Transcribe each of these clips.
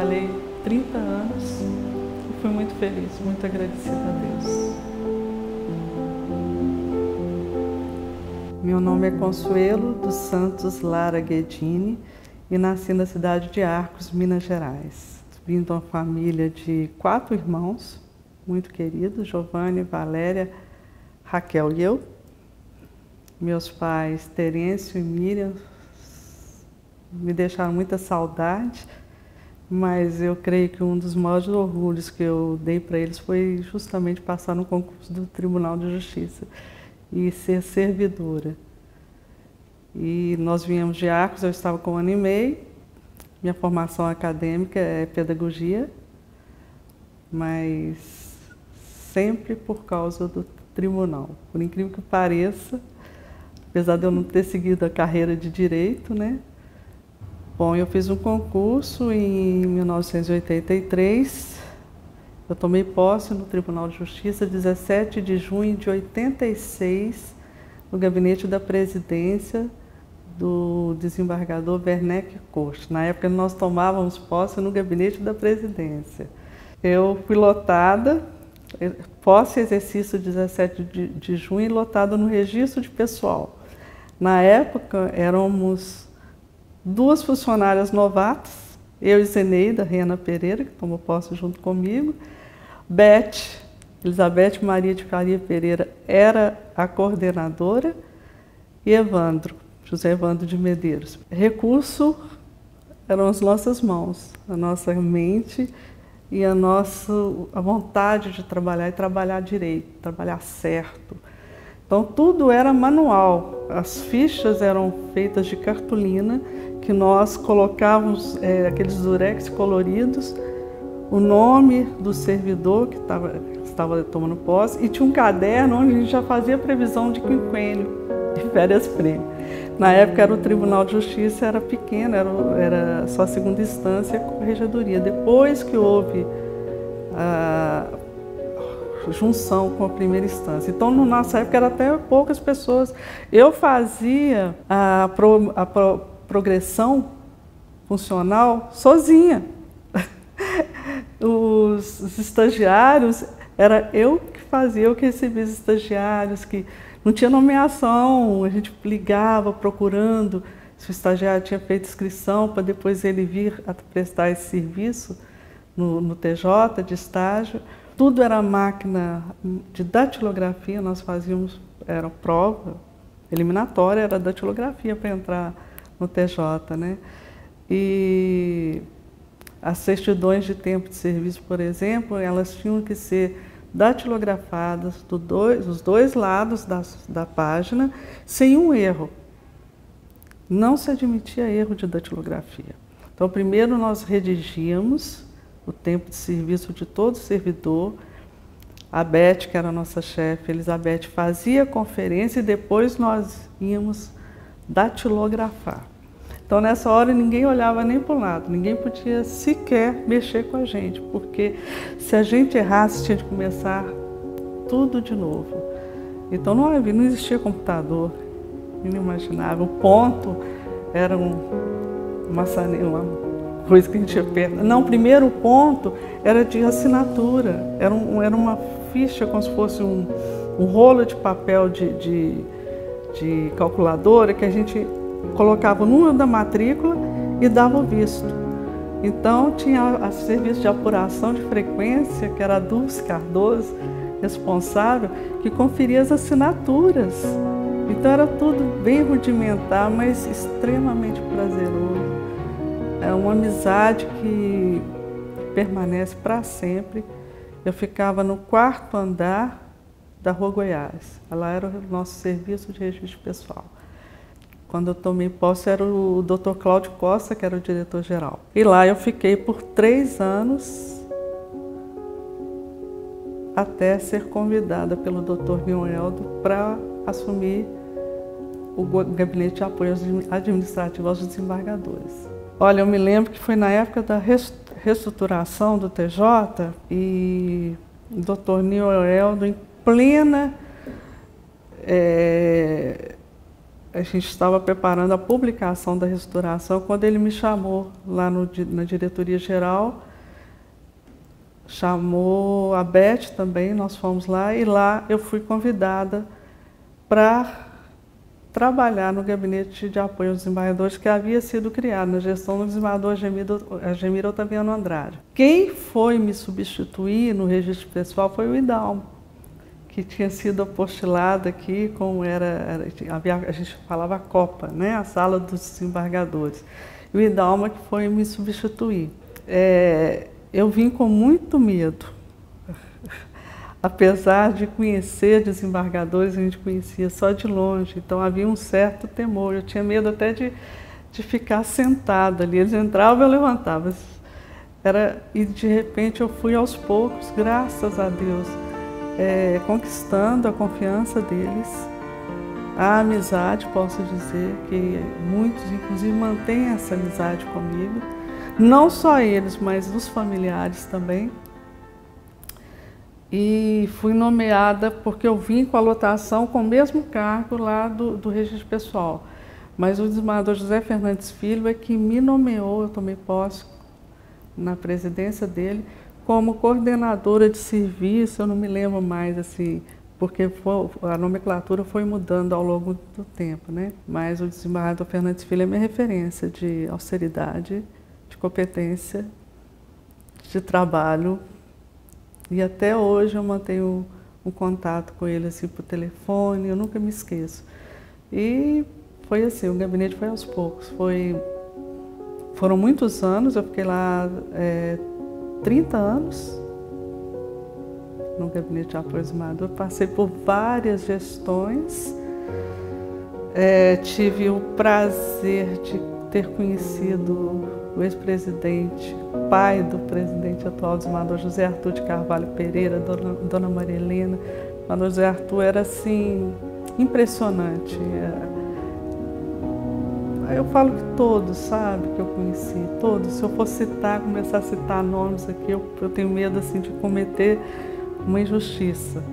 trabalhei 30 anos e fui muito feliz, muito agradecida a Deus. Meu nome é Consuelo dos Santos Lara Guedini e nasci na cidade de Arcos, Minas Gerais. Vim de uma família de 4 irmãos, muito queridos, Giovanni, Valéria, Raquel e eu. Meus pais, Terêncio e Miriam, me deixaram muita saudade, mas eu creio que um dos maiores orgulhos que eu dei para eles foi justamente passar no concurso do Tribunal de Justiça e ser servidora. E nós viemos de Arcos, eu estava com 1 ano e meio, minha formação acadêmica é pedagogia, mas sempre por causa do tribunal. Por incrível que pareça, apesar de eu não ter seguido a carreira de direito, né? Bom, eu fiz um concurso em 1983, eu tomei posse no Tribunal de Justiça 17 de junho de 86, no gabinete da presidência do desembargador Werneck Costa. Na época nós tomávamos posse no gabinete da presidência. Eu fui lotada, posse e exercício 17 de junho, lotada no registro de pessoal. Na época éramos 2 funcionárias novatas, eu e Zeneida Rena Pereira, que tomou posse junto comigo, Beth, Elizabeth Maria de Faria Pereira era a coordenadora e Evandro, José Evandro de Medeiros. Recurso eram as nossas mãos, a nossa mente e a vontade de trabalhar e trabalhar direito, trabalhar certo. Então tudo era manual, as fichas eram feitas de cartolina, que nós colocávamos aqueles durex coloridos, o nome do servidor que estava tomando posse, e tinha um caderno onde a gente já fazia previsão de quinquênio, de férias-prêmio. Na época era o Tribunal de Justiça, era pequeno, era só a 2ª instância e a corregedoria. Depois que houve a junção com a 1ª instância. Então, na nossa época, era até poucas pessoas. Eu fazia a progressão funcional sozinha. Os estagiários, era eu que fazia, eu que recebia os estagiários, que não tinha nomeação, a gente ligava procurando se o estagiário tinha feito inscrição para depois ele vir a prestar esse serviço no TJ de estágio. Tudo era máquina de datilografia, nós fazíamos, era prova eliminatória, era datilografia para entrar no TJ, né? E as certidões de tempo de serviço, por exemplo, elas tinham que ser datilografadas dos 2 lados da página, sem um erro. Não se admitia erro de datilografia. Então, primeiro nós redigíamos o tempo de serviço de todo servidor. A Beth, que era a nossa chefe, Elizabeth, fazia a conferência e depois nós íamos datilografar. Então, nessa hora, ninguém olhava nem para o lado, ninguém podia sequer mexer com a gente, porque se a gente errasse, tinha de começar tudo de novo. Então, não existia computador, inimaginável. O ponto era uma coisa que a gente ia perto. Não, o primeiro ponto era de assinatura, era uma ficha, como se fosse um rolo de papel de calculadora que a gente colocava o número da matrícula e dava o visto. Então tinha a serviço de apuração de frequência, que era a Dulce Cardoso, responsável, que conferia as assinaturas. Então era tudo bem rudimentar, mas extremamente prazeroso. É uma amizade que permanece para sempre. Eu ficava no 4º andar da Rua Goiás. Lá era o nosso serviço de registro pessoal. Quando eu tomei posse era o Dr. Cláudio Costa, que era o diretor-geral. E lá eu fiquei por 3 anos, até ser convidada pelo Dr. Nileldo para assumir o Gabinete de Apoio Administrativo aos Desembargadores. Olha, eu me lembro que foi na época da reestruturação do TJ e o Dr. Nileldo, em plena a gente estava preparando a publicação da restauração quando ele me chamou lá na diretoria geral, chamou a Beth também, nós fomos lá e lá eu fui convidada para trabalhar no gabinete de apoio aos desembargadores que havia sido criado na gestão do desembargador Agemir Otaviano Andrade. Quem foi me substituir no registro pessoal foi o Idalmo, que tinha sido apostilado aqui, como a gente falava Copa, né? A sala dos desembargadores. E o Idalmo que foi me substituir. Eu vim com muito medo. Apesar de conhecer desembargadores, a gente conhecia só de longe, então havia um certo temor. Eu tinha medo até de ficar sentada ali. Eles entravam, eu levantava. E de repente eu fui aos poucos, graças a Deus, conquistando a confiança deles, a amizade, posso dizer, que muitos, inclusive, mantêm essa amizade comigo. Não só eles, mas os familiares também. E fui nomeada porque eu vim com a lotação com o mesmo cargo lá do registro pessoal. Mas o desembargador José Fernandes Filho é que me nomeou, eu tomei posse na presidência dele, como coordenadora de serviço, eu não me lembro mais, assim, porque a nomenclatura foi mudando ao longo do tempo, né? Mas o desembargador Fernandes Filho é minha referência de austeridade, de competência, de trabalho. E até hoje eu mantenho um contato com ele assim por telefone, eu nunca me esqueço. E foi assim, o gabinete foi aos poucos. Foram muitos anos, eu fiquei lá 30 anos no gabinete de apoio ao desembargador. Passei por várias gestões, tive o prazer de ter conhecido o ex-presidente, pai do presidente atual, desembargador José Arthur de Carvalho Pereira, dona Maria Helena. O desembargador José Arthur era assim, impressionante. Eu falo que todos, sabe, que eu conheci, todos. Se eu for citar, começar a citar nomes aqui, eu tenho medo assim, de cometer uma injustiça.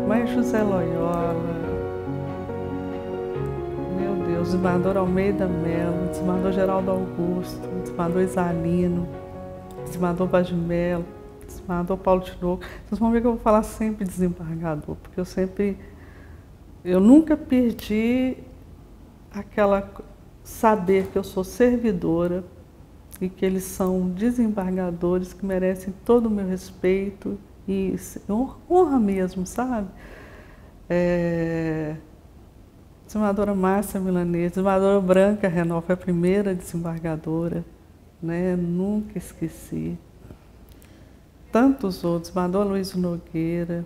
Mas José Loyola, o desembargador Almeida Melo, o desembargador Geraldo Augusto, o desembargador Isalino, o desembargador Bagimelo, o desembargador Paulo Tinoco. Vocês vão ver que eu vou falar sempre desembargador, porque eu nunca perdi saber que eu sou servidora e que eles são desembargadores que merecem todo o meu respeito e honra mesmo, sabe? Desembargadora Márcia Milanês, desembargadora Branca Renal, foi a primeira desembargadora, né? Nunca esqueci. Tantos outros, desembargador Luiz Nogueira,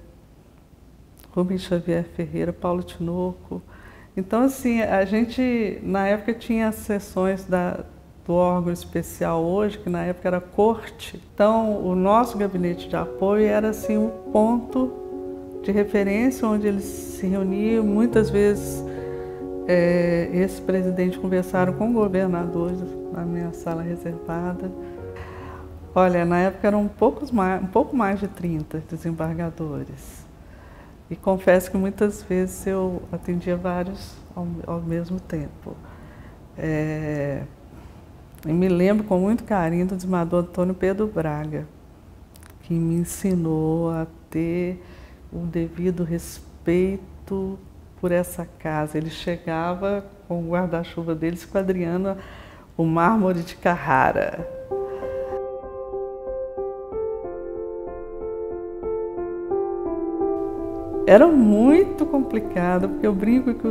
Rubens Xavier Ferreira, Paulo Tinoco. Então, assim, a gente, na época, tinha as sessões do órgão especial hoje, que na época era corte. Então, o nosso gabinete de apoio era, assim, um ponto de referência onde eles se reuniam, muitas vezes. Esse presidente conversaram com governadores na minha sala reservada. Olha, na época eram um pouco mais de 30 desembargadores. E confesso que muitas vezes eu atendia vários ao mesmo tempo. E me lembro com muito carinho do desembargador Antônio Pedro Braga, que me ensinou a ter o devido respeito por essa casa. Ele chegava com o guarda-chuva dele esquadrinhando o mármore de Carrara. Era muito complicado, porque eu brinco que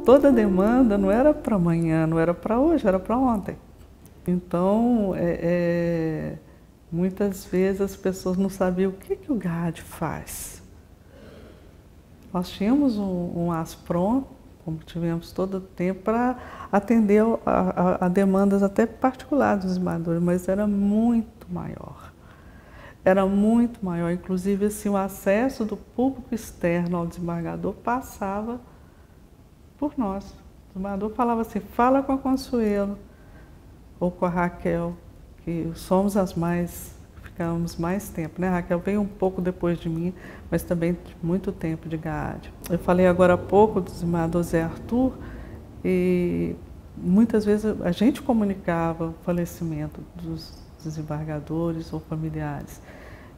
toda a demanda não era para amanhã, não era para hoje, era para ontem. Então, muitas vezes as pessoas não sabiam o que o GAD faz. Nós tínhamos um ASPROM, como tivemos todo o tempo, para atender a demandas até particulares dos desembargadores, mas era muito maior. Era muito maior. Inclusive, assim, o acesso do público externo ao desembargador passava por nós. O desembargador falava assim, fala com a Consuelo ou com a Raquel, que somos as mais ficamos mais tempo, né? A Raquel veio um pouco depois de mim, mas também muito tempo de GAAD. Eu falei agora há pouco do desembargador Zé Arthur, e muitas vezes a gente comunicava o falecimento dos desembargadores ou familiares.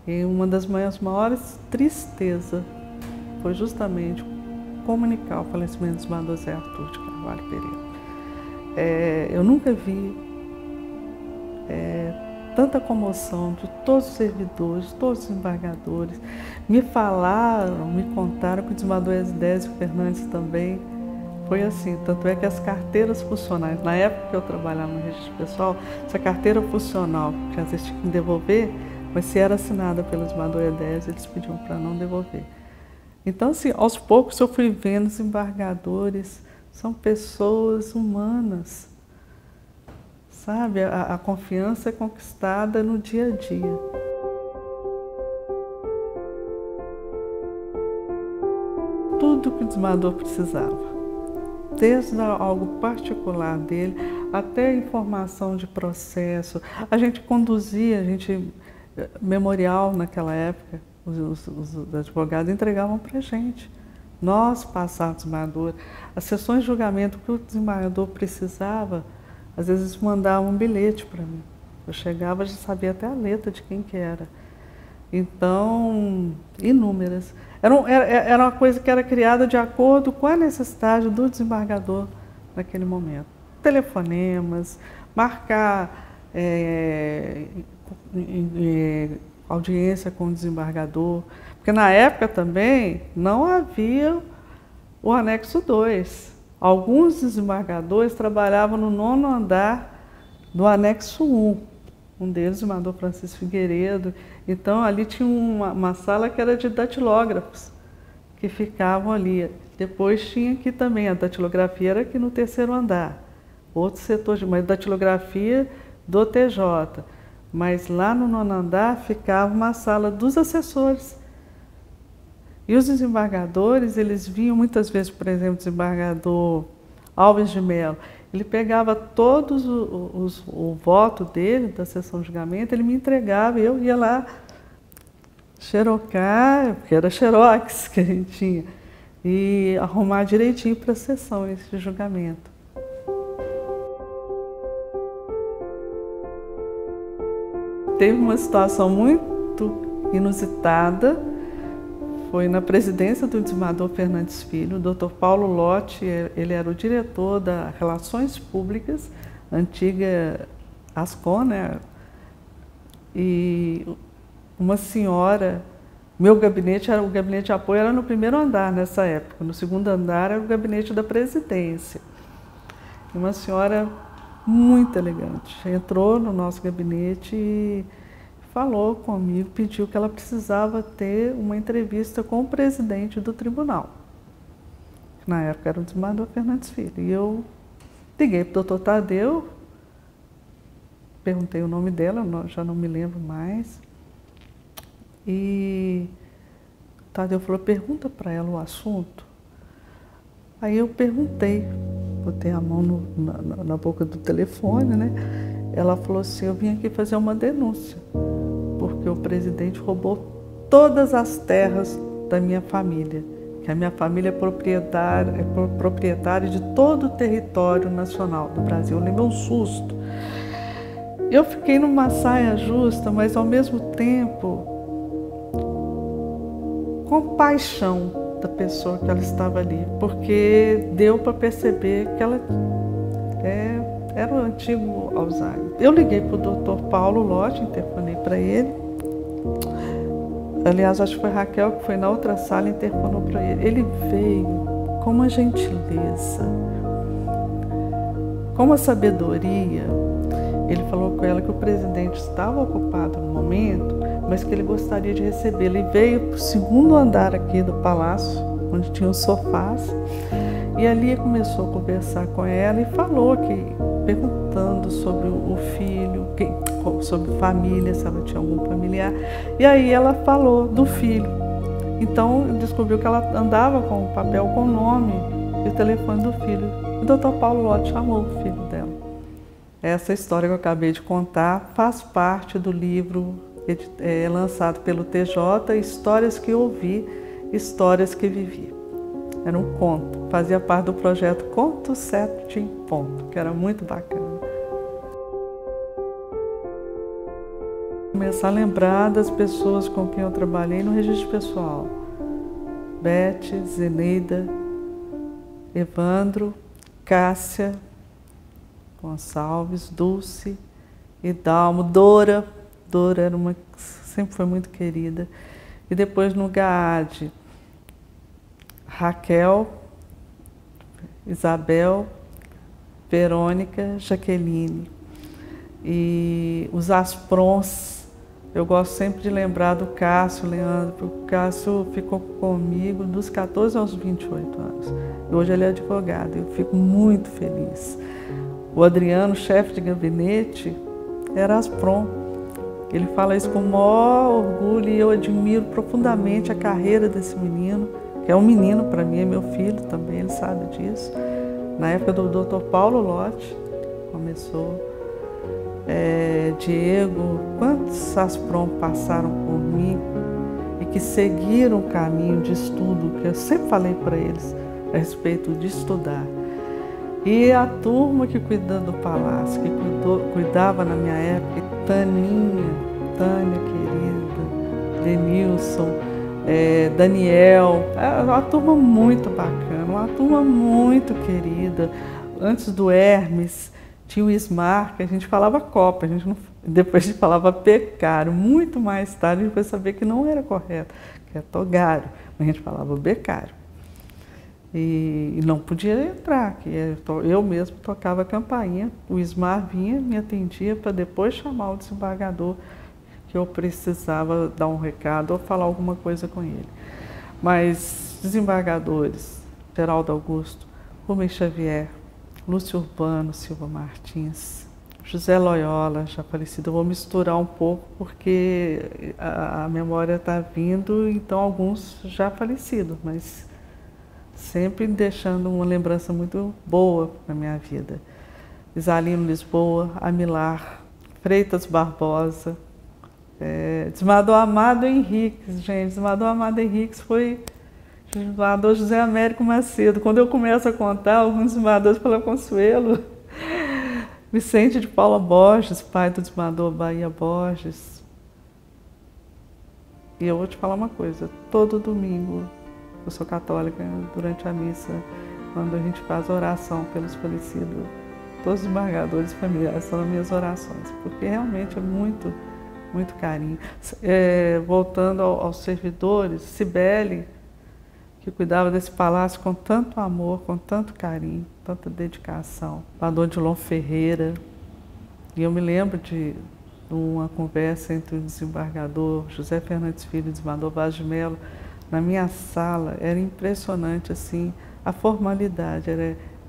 E uma das minhas maiores tristezas foi justamente comunicar o falecimento do desembargador Zé Arthur de Carvalho Pereira. Eu nunca vi tanta comoção de todos os servidores, todos os desembargadores. Me falaram, me contaram que o desembargador Esdésio Fernandes também foi assim. Tanto é que as carteiras funcionais, na época que eu trabalhava no registro pessoal, essa carteira funcional, que às vezes tinha que devolver, mas se era assinada pelo desembargador Esdésio, eles pediam para não devolver. Então, assim, aos poucos eu fui vendo os desembargadores, são pessoas humanas, sabe? A confiança é conquistada no dia a dia. Tudo que o desembargador precisava, desde algo particular dele até informação de processo. A gente conduzia, memorial naquela época, os advogados entregavam para a gente. Nós passávamos desembargador. As sessões de julgamento que o desembargador precisava, às vezes mandavam um bilhete para mim. Eu chegava, já sabia até a letra de quem que era. Então, inúmeras. Era uma coisa que era criada de acordo com a necessidade do desembargador naquele momento. Telefonemas, marcar audiência com o desembargador, porque na época também não havia o anexo 2. Alguns desembargadores trabalhavam no 9º andar do anexo 1. Um deles, o desembargador Francisco Figueiredo. Então, ali tinha uma sala que era de datilógrafos, que ficavam ali. Depois tinha aqui também, a datilografia era aqui no 3º andar. Outro setor, mas datilografia do TJ. Mas lá no 9º andar ficava uma sala dos assessores. E os desembargadores, eles vinham muitas vezes, por exemplo, o desembargador Alves de Mello, ele pegava todos o voto dele, da sessão de julgamento, ele me entregava e eu ia lá xerocar, porque era xerox que a gente tinha, e arrumar direitinho para as sessões de julgamento. Teve uma situação muito inusitada, foi na presidência do desembargador Fernandes Filho, o Dr. Paulo Lotti, ele era o diretor da Relações Públicas, antiga Ascom, né? E uma senhora, meu gabinete, o gabinete de apoio era no 1º andar nessa época, no 2º andar era o gabinete da presidência. E uma senhora muito elegante, entrou no nosso gabinete e falou comigo, pediu que ela precisava ter uma entrevista com o presidente do tribunal. Na época era o desembargador Fernandes Filho. E eu liguei para o doutor Tadeu, perguntei o nome dela, já não me lembro mais. E o Tadeu falou, pergunta para ela o assunto. Aí eu perguntei, botei a mão na boca do telefone, né? Ela falou assim, eu vim aqui fazer uma denúncia, porque o presidente roubou todas as terras da minha família, que a minha família é proprietária de todo o território nacional do Brasil. Eu lembro um susto. Eu fiquei numa saia justa, mas ao mesmo tempo com paixão da pessoa que ela estava ali, porque deu para perceber que ela era o antigo Alzheimer. Eu liguei para o Dr. Paulo Lotti, interfonei para ele. Aliás, acho que foi Raquel que foi na outra sala e interfonou para ele. Ele veio com uma gentileza, com uma sabedoria. Ele falou com ela que o presidente estava ocupado no momento, mas que ele gostaria de recebê-lo. Ele veio para o 2º andar aqui do palácio, onde tinha os sofás, e ali começou a conversar com ela e falou perguntando sobre o filho, sobre família, se ela tinha algum familiar. E aí ela falou do filho. Então descobriu que ela andava com o papel com o nome e o telefone do filho. O Dr. Paulo Lotti chamou o filho dela. Essa história que eu acabei de contar faz parte do livro lançado pelo TJ, Histórias que Ouvi, Histórias que Vivi. Era um conto, fazia parte do projeto Conto 7 em Ponto, que era muito bacana. Começar a lembrar das pessoas com quem eu trabalhei no registro pessoal. Beth, Zeneida, Evandro, Cássia Gonçalves, Dulce, Idalmo, Dora. Dora era sempre foi muito querida. E depois no GAAD, Raquel, Isabel, Verônica, Jaqueline. E os Asprons, eu gosto sempre de lembrar do Cássio, Leandro, porque o Cássio ficou comigo dos 14 aos 28 anos. E hoje ele é advogado, eu fico muito feliz. O Adriano, chefe de gabinete, era Aspron. Ele fala isso com o maior orgulho e eu admiro profundamente a carreira desse menino, que é um menino para mim, é meu filho também, ele sabe disso. Na época do Dr. Paulo Lotti, começou. Diego, quantos Aspron passaram por mim e que seguiram o caminho de estudo, que eu sempre falei para eles a respeito de estudar. E a turma que cuida do palácio, que cuidava na minha época, Tânia querida, Denilson, Daniel, uma turma muito bacana, uma turma muito querida. Antes do Hermes, tinha o Ismar, que a gente falava Copa, a gente não, depois a gente falava Becário. Muito mais tarde a gente foi saber que não era correto, que é Togário, mas a gente falava Becário. E não podia entrar, que eu mesmo tocava a campainha, o Ismar vinha, me atendia para depois chamar o desembargador, que eu precisava dar um recado ou falar alguma coisa com ele. Mas desembargadores, Geraldo Augusto, Rubem Xavier, Lúcio Urbano, Silva Martins, José Loyola, já falecido. Eu vou misturar um pouco porque a memória está vindo, então alguns já falecidos, mas sempre deixando uma lembrança muito boa na minha vida. Isalino Lisboa, Amilar, Freitas Barbosa, Desmador Amado Henriques, gente. Desmador Amado Henriques foi desmador José Américo Macedo. Quando eu começo a contar, alguns desmadores pela Consuelo. Vicente de Paula Borges, pai do desmador Bahia Borges. E eu vou te falar uma coisa, todo domingo, eu sou católica, durante a missa, quando a gente faz a oração pelos falecidos, todos os desembargadores familiares são as minhas orações, porque realmente é muito carinho. Voltando aos servidores, Cibele, que cuidava desse palácio com tanto amor, com tanto carinho, tanta dedicação. Pador Dilon Ferreira. E eu me lembro de uma conversa entre o desembargador José Fernandes Filho e o desembargador Vaz de Mello. Na minha sala, era impressionante assim, a formalidade.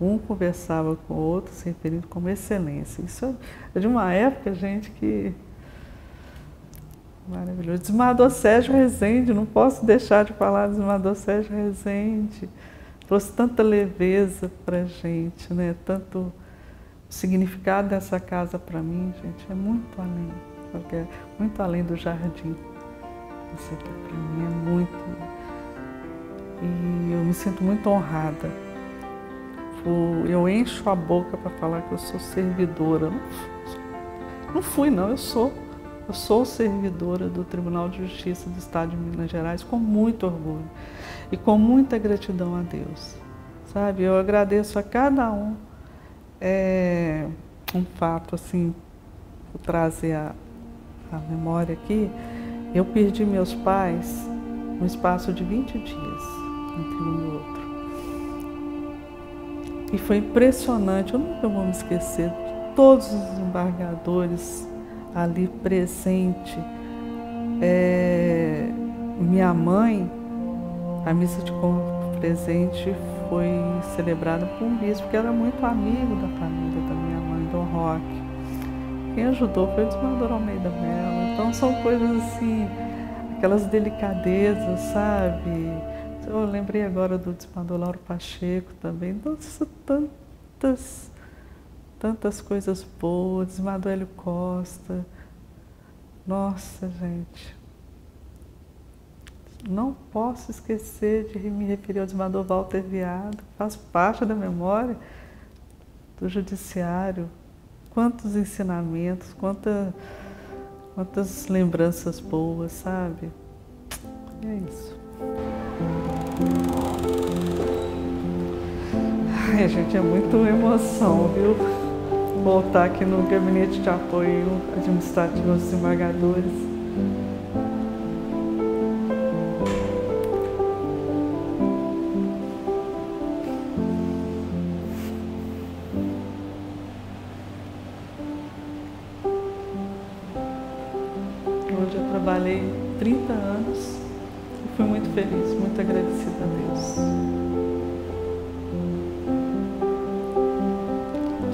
Um conversava com o outro, se referindo como excelência. Isso é de uma época, gente, que... maravilhoso. Desembargador Sérgio Rezende, não posso deixar de falar do desembargador Sérgio Rezende. Trouxe tanta leveza para a gente, né? Tanto o significado dessa casa para mim, gente, é muito além do jardim. Isso aqui para mim é muito... E eu me sinto muito honrada. Eu encho a boca para falar que eu sou servidora. Não fui, não, eu sou. Eu sou servidora do Tribunal de Justiça do Estado de Minas Gerais com muito orgulho e com muita gratidão a Deus, sabe? Eu agradeço a cada um. Um fato, assim, vou trazer a memória aqui. Eu perdi meus pais no espaço de 20 dias, entre um e outro. E foi impressionante, eu nunca vou me esquecer de todos os desembargadores ali presente. Minha mãe, a missa de corpo presente foi celebrada por um bispo que era muito amigo da família da minha mãe, Dom Roque. Quem ajudou foi o desembargador Almeida Mello. Então são coisas assim, aquelas delicadezas, sabe? Eu lembrei agora do desembargador Lauro Pacheco também. Nossa, tantas coisas boas, desembargador Hélio Costa, Nossa, gente, não posso esquecer de me referir ao desembargador Walter Viado, faz parte da memória do judiciário. Quantos ensinamentos, quantas lembranças boas, sabe? É isso. Ai, gente, é muita emoção, viu? Voltar aqui no Gabinete de Apoio Administrativo aos Desembargadores. Hoje eu trabalhei 30 anos e fui muito feliz, muito agradecida a Deus.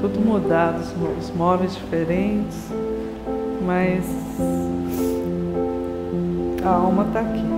Tudo mudado, os móveis diferentes, mas a alma está aqui.